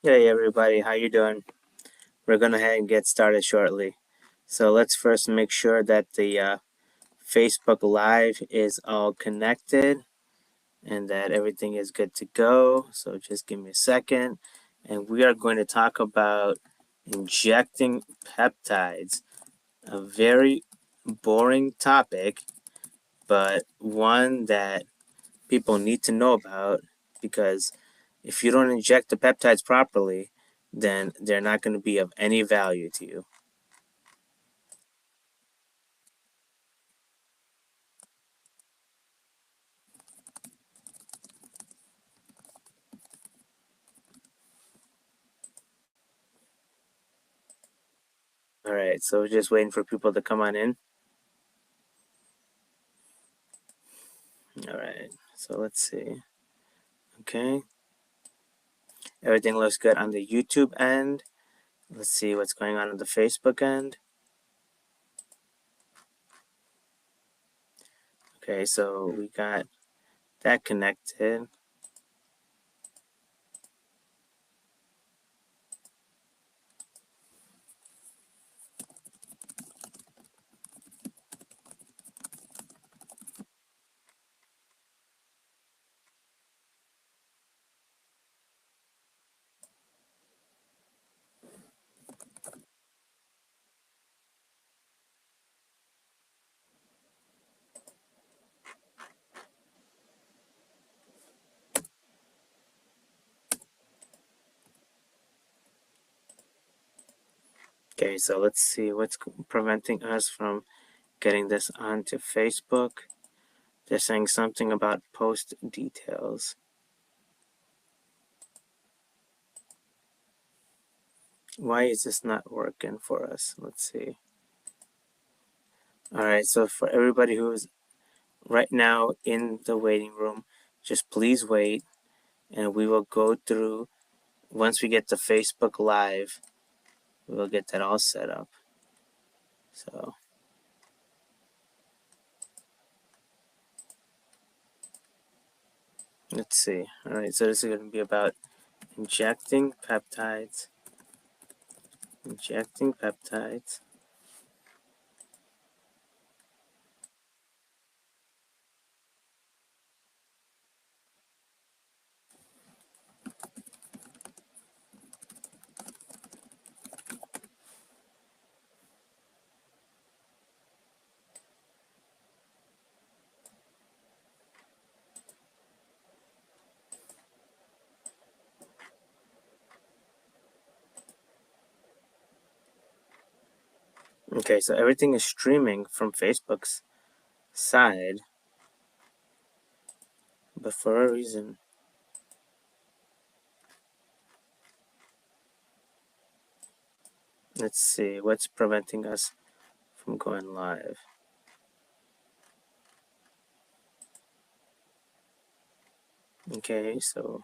Hey everybody, how you doing? We're gonna head and get started shortly. So let's first make sure that the Facebook Live is all connected and that everything is good to go. So just give me a second. And we are going to talk about injecting peptides. A very boring topic, but one that people need to know about because if you don't inject the peptides properly, then they're not going to be of any value to you. All right, so we're just waiting for people to come on in. All right, so let's see. Okay, everything looks good on the YouTube end. Let's see what's going on the Facebook end. Okay, so we got that connected. Okay, so let's see what's preventing us from getting this onto Facebook. They're saying something about post details. Why is this not working for us? Let's see. All right, so for everybody who's right now in the waiting room, just please wait and we will go through. Once we get to Facebook Live, we will get that all set up. So let's see. All right, so this is going to be about injecting peptides. Injecting peptides. Okay, so everything is streaming from Facebook's side, but for a reason. Let's see what's preventing us from going live. Okay, so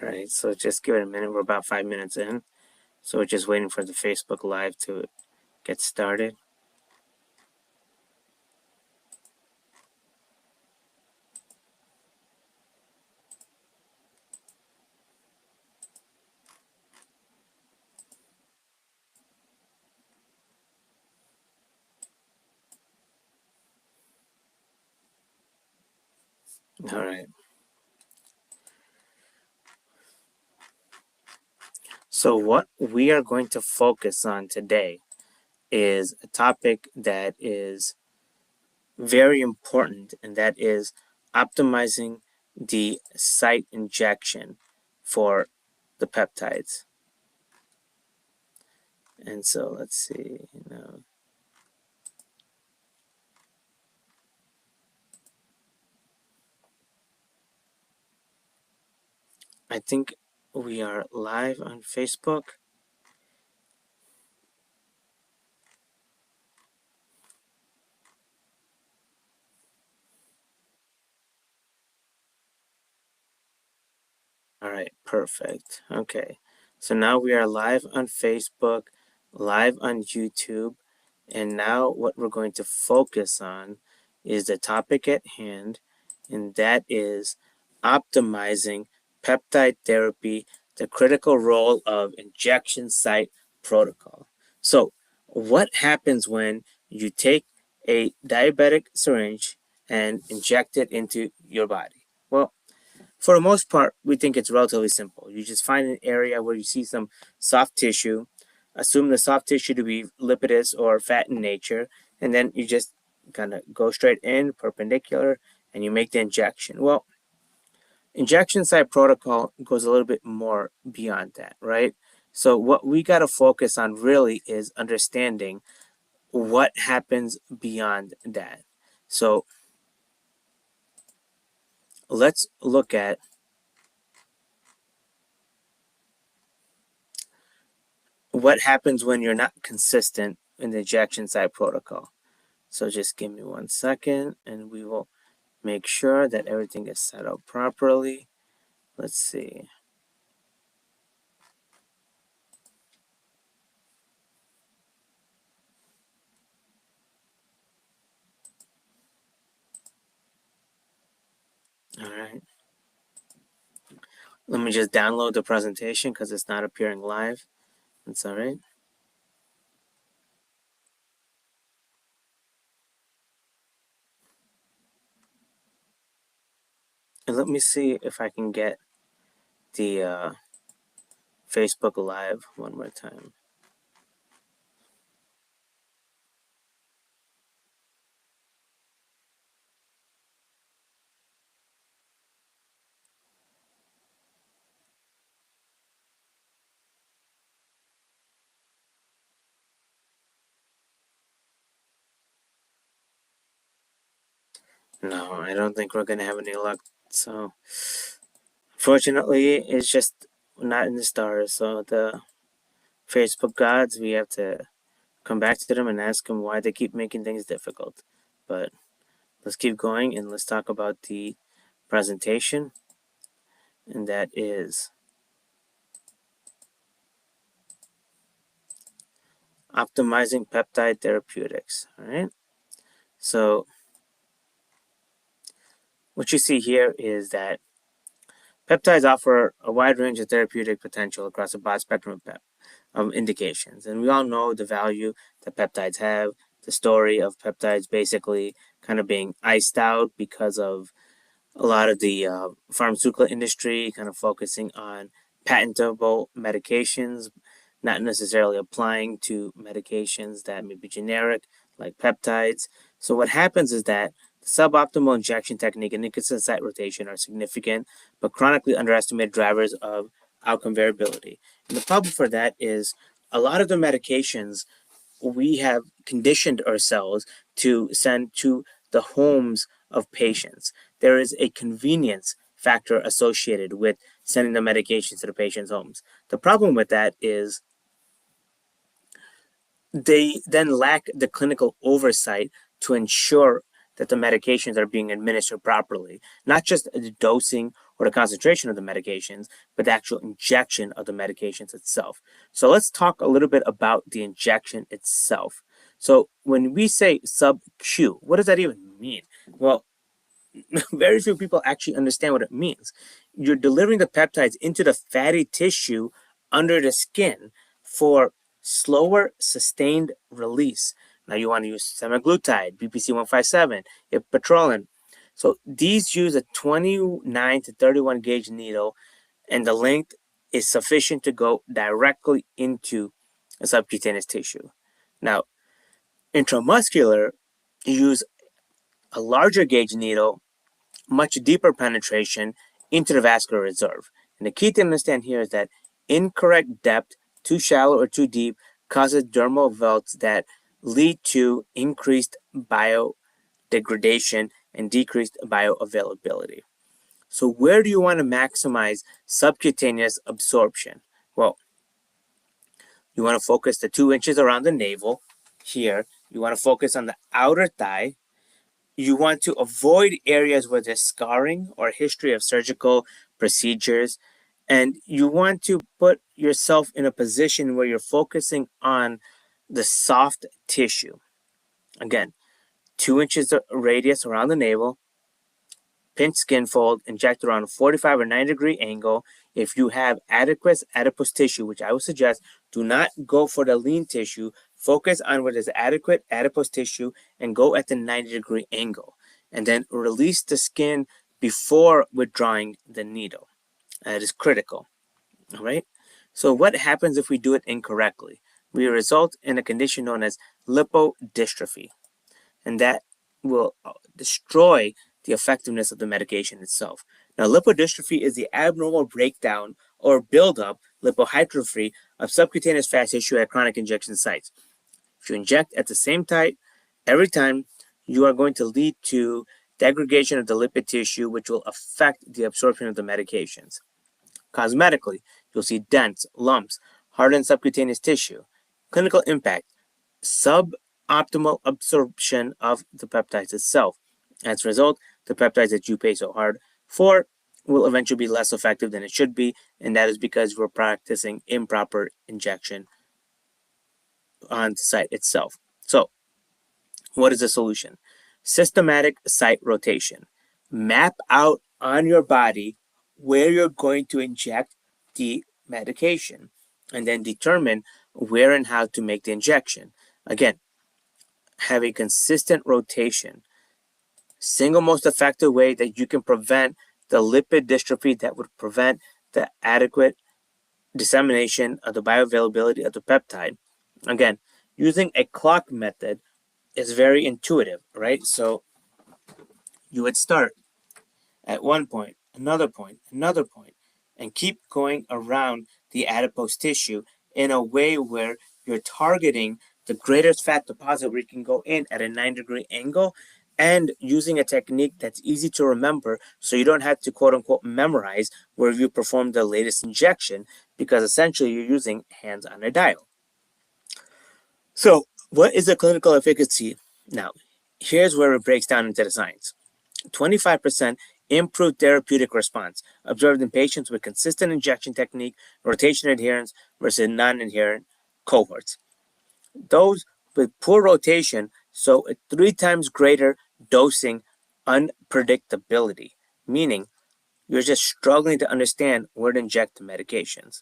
All right, so just give it a minute. We're about 5 minutes in. So we're just waiting for the Facebook Live to get started. All right. So what we are going to focus on today is a topic that is very important, and that is optimizing the site injection for the peptides. And so let's see, I think we are live on Facebook. All right, perfect. Okay, so now we are live on Facebook, live on YouTube, and now what we're going to focus on is the topic at hand, and that is optimizing peptide therapy, the critical role of injection site protocol. So, what happens when you take a diabetic syringe and inject it into your body? Well, for the most part, we think it's relatively simple. You just find an area where you see some soft tissue, assume the soft tissue to be lipidous or fat in nature, and then you just kind of go straight in, perpendicular, and you make the injection. Well, injection site protocol goes a little bit more beyond that, right? So, what we got to focus on really is understanding what happens beyond that. So, let's look at what happens when you're not consistent in the injection site protocol. So just give me 1 second and we will make sure that everything is set up properly. Let's see. All right. Let me just download the presentation because it's not appearing live. That's all right. And let me see if I can get the Facebook Live one more time. No, I don't think we're going to have any luck. So, fortunately, it's just not in the stars. So, the Facebook gods, we have to come back to them and ask them why they keep making things difficult. But let's keep going and let's talk about the presentation, and that is optimizing peptide therapeutics. All right. So what you see here is that peptides offer a wide range of therapeutic potential across a broad spectrum of indications, and we all know the value that peptides have. The story of peptides basically kind of being iced out because of a lot of the pharmaceutical industry kind of focusing on patentable medications, not necessarily applying to medications that may be generic, like peptides. So, what happens is that the suboptimal injection technique and inconsistent site rotation are significant but chronically underestimated drivers of outcome variability. And the problem for that is a lot of the medications we have conditioned ourselves to send to the homes of patients. There is a convenience factor associated with sending the medications to the patient's homes. The problem with that is they then lack the clinical oversight to ensure that the medications are being administered properly. Not just the dosing or the concentration of the medications, but the actual injection of the medications itself. So let's talk a little bit about the injection itself. So when we say sub-Q, what does that even mean? Well, very few people actually understand what it means. You're delivering the peptides into the fatty tissue under the skin for slower, sustained release. Now you want to use semaglutide, BPC 157, ipamorelin. So these use a 29 to 31 gauge needle, and the length is sufficient to go directly into a subcutaneous tissue. Now, intramuscular, you use a larger gauge needle, much deeper penetration into the vascular reserve. And the key to understand here is that incorrect depth, too shallow or too deep, causes dermal welts that lead to increased biodegradation and decreased bioavailability. So where do you want to maximize subcutaneous absorption? Well, you want to focus the 2 inches around the navel here. You want to focus on the outer thigh. You want to avoid areas where there's scarring or history of surgical procedures. And you want to put yourself in a position where you're focusing on the soft tissue. Again, 2 inches of radius around the navel, pinch skin fold, inject around a 45 or 90-degree angle. If you have adequate adipose tissue, which I would suggest, do not go for the lean tissue. Focus on what is adequate adipose tissue and go at the 90-degree angle. And then release the skin before withdrawing the needle. That is critical. All right? So what happens if we do it incorrectly? We result in a condition known as lipodystrophy. And that will destroy the effectiveness of the medication itself. Now, lipodystrophy is the abnormal breakdown or buildup, lipohypertrophy, of subcutaneous fat tissue at chronic injection sites. If you inject at the same time every time, you are going to lead to degradation of the lipid tissue, which will affect the absorption of the medications. Cosmetically, you'll see dents, lumps, hardened subcutaneous tissue. Clinical impact: suboptimal absorption of the peptides itself. As a result, the peptides that you pay so hard for will eventually be less effective than it should be, and that is because we're practicing improper injection on the site itself. So, what is the solution? Systematic site rotation. Map out on your body where you're going to inject the medication, and then determine where and how to make the injection. Again, have a consistent rotation. Single most effective way that you can prevent the lipid dystrophy that would prevent the adequate dissemination of the bioavailability of the peptide. Again, using a clock method is very intuitive, right? So you would start at one point, another point, another point, and keep going around the adipose tissue in a way where you're targeting the greatest fat deposit where you can go in at a 90-degree angle, and using a technique that's easy to remember so you don't have to quote unquote memorize where you perform the latest injection, because essentially you're using hands on a dial. So what is the clinical efficacy? Now, here's where it breaks down into the science. 25% improved therapeutic response observed in patients with consistent injection technique, rotation adherence versus non-adherent cohorts. Those with poor rotation show a 3 times greater dosing unpredictability, meaning you're just struggling to understand where to inject the medications.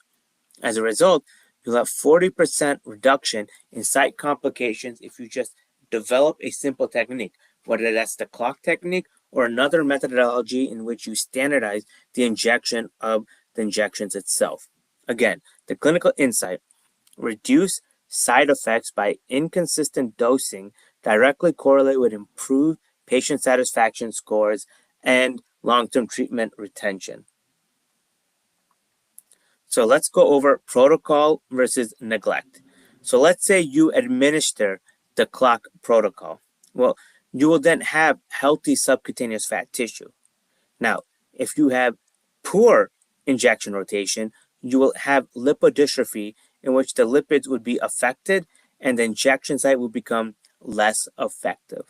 As a result, you'll have 40% reduction in site complications if you just develop a simple technique, whether that's the clock technique or another methodology in which you standardize the injection of the injections itself. Again, the clinical insight: reduce side effects by inconsistent dosing directly correlate with improved patient satisfaction scores and long-term treatment retention. So let's go over protocol versus neglect. So let's say you administer the clock protocol. Well, you will then have healthy subcutaneous fat tissue. Now, if you have poor injection rotation, you will have lipodystrophy, in which the lipids would be affected and the injection site will become less effective.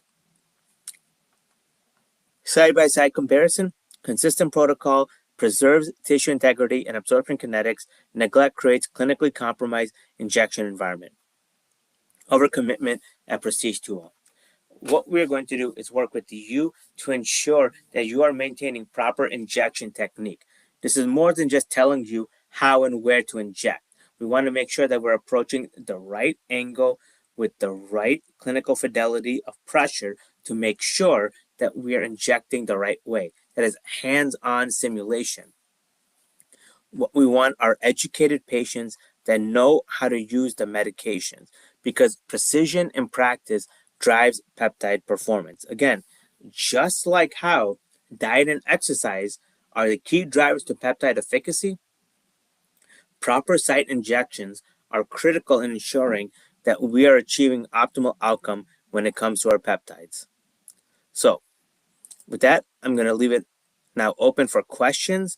Side-by-side comparison, consistent protocol preserves tissue integrity and absorption kinetics. Neglect creates clinically compromised injection environment. Overcommitment at Prestige 2.0. What we're going to do is work with you to ensure that you are maintaining proper injection technique. This is more than just telling you how and where to inject. We want to make sure that we're approaching the right angle with the right clinical fidelity of pressure to make sure that we are injecting the right way. That is hands-on simulation. What we want are educated patients that know how to use the medications, because precision in practice drives peptide performance. Again, just like how diet and exercise are the key drivers to peptide efficacy, proper site injections are critical in ensuring that we are achieving optimal outcome when it comes to our peptides. So, with that, I'm going to leave it now open for questions.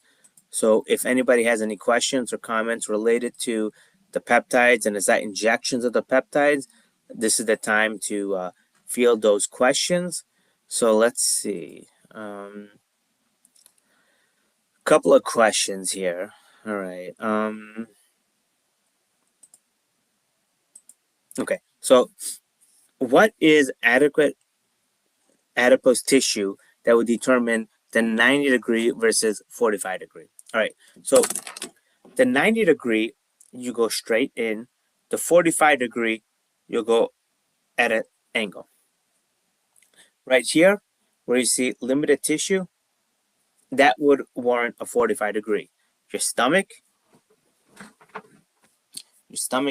So if anybody has any questions or comments related to the peptides and the site injections of the peptides, this is the time to field those questions. So let's see. Couple of questions here. All right. Okay. So what is adequate adipose tissue that would determine the 90-degree versus 45-degree? All right. So the 90-degree, you go straight in. The 45-degree, you'll go at an angle. Right here, where you see limited tissue, that would warrant a 45-degree. Your stomach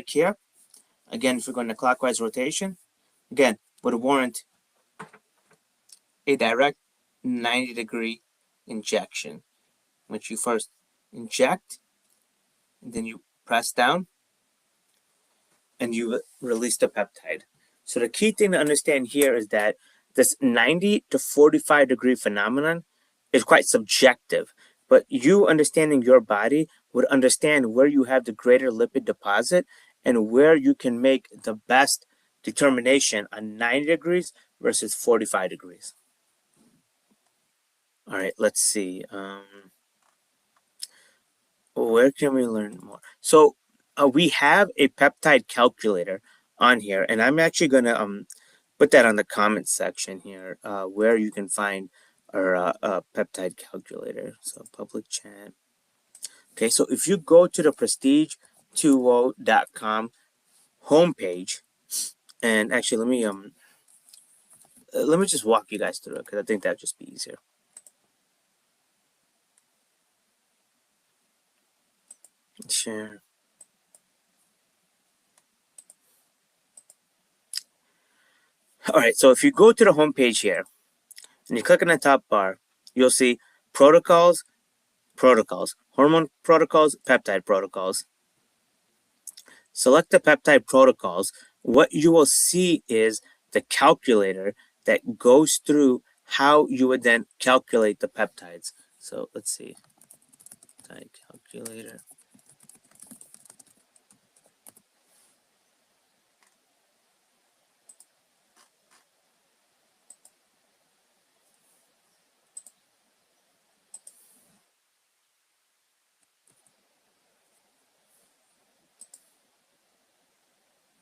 here, again, if you're going to clockwise rotation, again, would warrant a direct 90-degree injection, which you first inject, and then you press down, and you release the peptide. So the key thing to understand here is that this 90 to 45-degree phenomenon is quite subjective, but you understanding your body would understand where you have the greater lipid deposit and where you can make the best determination on 90 degrees versus 45 degrees. All right, let's see. Where can we learn more? So we have a peptide calculator on here, and I'm actually going to put that on the comments section here, where you can find our peptide calculator. So public chat. Okay, so if you go to the prestige20.com homepage, and actually let me just walk you guys through it, because I think that'd just be easier. Share. All right, so if you go to the homepage here and you click on the top bar, you'll see protocols, hormone protocols, peptide protocols. Select the peptide protocols. What you will see is the calculator that goes through how you would then calculate the peptides. So let's see, peptide calculator.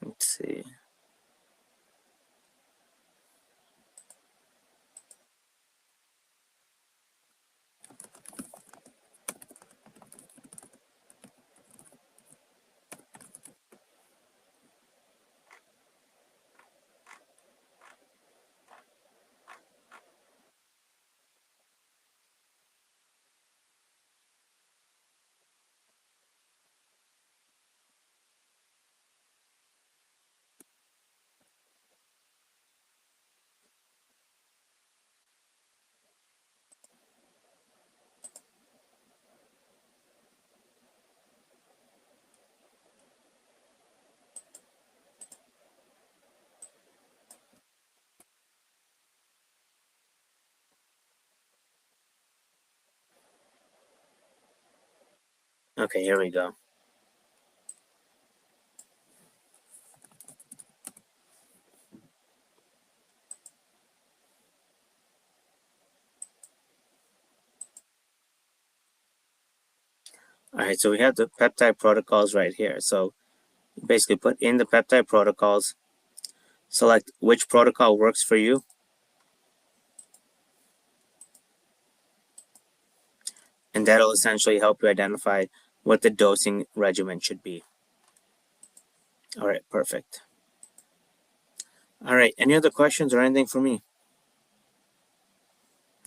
Let's see. Okay, here we go. All right, so we have the peptide protocols right here. So basically put in the peptide protocols, select which protocol works for you, and that'll essentially help you identify what the dosing regimen should be. All right, perfect. All right, any other questions or anything for me?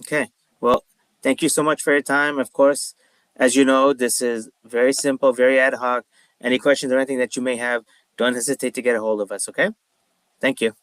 Okay, well, thank you so much for your time. Of course, as you know, this is very simple, very ad hoc. Any questions or anything that you may have, don't hesitate to get a hold of us, okay? Thank you.